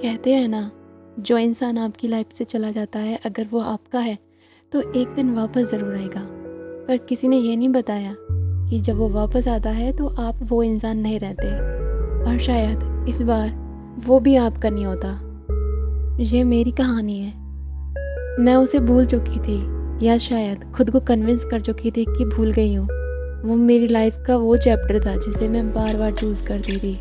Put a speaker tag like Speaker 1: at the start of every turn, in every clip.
Speaker 1: कहते हैं ना, जो इंसान आपकी लाइफ से चला जाता है अगर वो आपका है तो एक दिन वापस ज़रूर आएगा। पर किसी ने ये नहीं बताया कि जब वो वापस आता है तो आप वो इंसान नहीं रहते, और शायद इस बार वो भी आपका नहीं होता। ये मेरी कहानी है। मैं उसे भूल चुकी थी, या शायद खुद को कन्विंस कर चुकी थी कि भूल गई हूँ। वो मेरी लाइफ का वो चैप्टर था जिसे मैं बार बार चूज़ करती थी।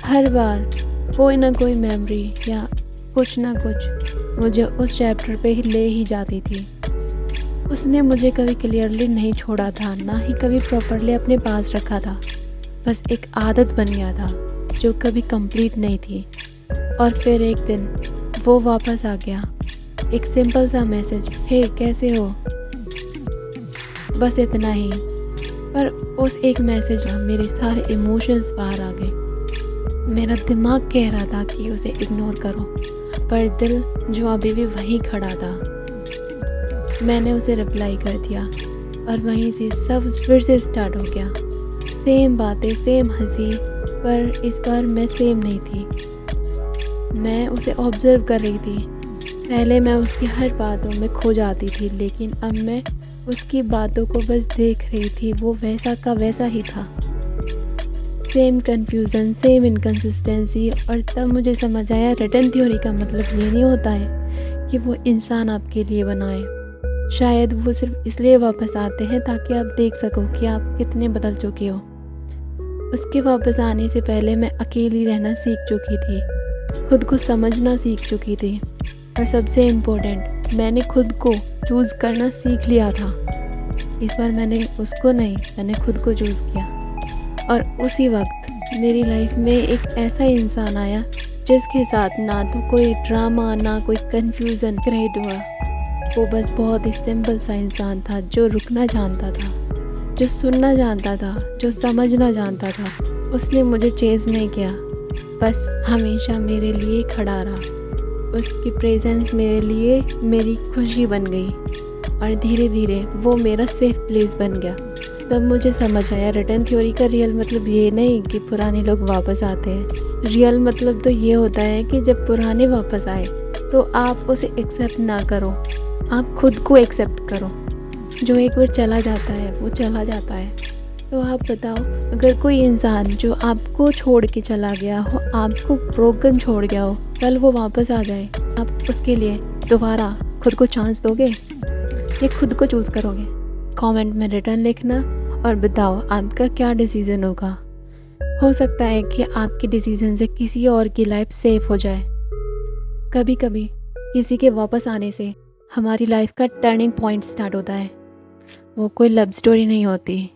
Speaker 1: हर बार कोई ना कोई मेमोरी या कुछ ना कुछ मुझे उस चैप्टर पे ही ले ही जाती थी। उसने मुझे कभी क्लियरली नहीं छोड़ा था, ना ही कभी प्रॉपरली अपने पास रखा था। बस एक आदत बन गया था जो कभी कंप्लीट नहीं थी। और फिर एक दिन वो वापस आ गया। एक सिंपल सा मैसेज, हे कैसे हो, बस इतना ही। पर उस एक मैसेज में मेरे सारे इमोशंस बाहर आ गए। मेरा दिमाग कह रहा था कि उसे इग्नोर करो, पर दिल जो अभी भी वहीं खड़ा था। मैंने उसे रिप्लाई कर दिया और वहीं से सब फिर से स्टार्ट हो गया। सेम बातें, सेम हंसी, पर इस बार मैं सेम नहीं थी। मैं उसे ऑब्जर्व कर रही थी। पहले मैं उसकी हर बातों में खो जाती थी, लेकिन अब मैं उसकी बातों को बस देख रही थी। वो वैसा का वैसा ही था। Same confusion, same inconsistency. और तब मुझे समझ आया, रिटर्न थ्योरी का मतलब ये नहीं होता है कि वो इंसान आपके लिए बनाए। शायद वो सिर्फ इसलिए वापस आते हैं ताकि आप देख सको कि आप कितने बदल चुके हो। उसके वापस आने से पहले मैं अकेली रहना सीख चुकी थी, खुद को समझना सीख चुकी थी, और सबसे इम्पोर्टेंट, मैंने खुद को चूज़ करना सीख लिया था। इस बार मैंने उसको नहीं, मैंने खुद को चूज़ किया। और उसी वक्त मेरी लाइफ में एक ऐसा इंसान आया जिसके साथ ना तो कोई ड्रामा, ना कोई कन्फ्यूज़न क्रिएट हुआ। वो बस बहुत ही सिंपल सा इंसान था जो रुकना जानता था, जो सुनना जानता था, जो समझना जानता था। उसने मुझे चेज़ नहीं किया, बस हमेशा मेरे लिए खड़ा रहा। उसकी प्रेजेंस मेरे लिए मेरी खुशी बन गई, और धीरे धीरे वो मेरा सेफ प्लेस बन गया। तब मुझे समझ आया, रिटर्न थ्योरी का रियल मतलब ये नहीं कि पुराने लोग वापस आते हैं। रियल मतलब तो ये होता है कि जब पुराने वापस आए तो आप उसे एक्सेप्ट ना करो, आप खुद को एक्सेप्ट करो। जो एक बार चला जाता है वो चला जाता है। तो आप बताओ, अगर कोई इंसान जो आपको छोड़ के चला गया हो, आपको ब्रोकन छोड़ गया हो, कल वो वापस आ जाए, आप उसके लिए दोबारा खुद को चांस दोगे या खुद को चूज़ करोगे? कमेंट में रिटर्न लिखना और बताओ आपका क्या डिसीज़न होगा। हो सकता है कि आपके डिसीज़न से किसी और की लाइफ सेफ हो जाए। कभी कभी किसी के वापस आने से हमारी लाइफ का टर्निंग पॉइंट स्टार्ट होता है। वो कोई लव स्टोरी नहीं होती,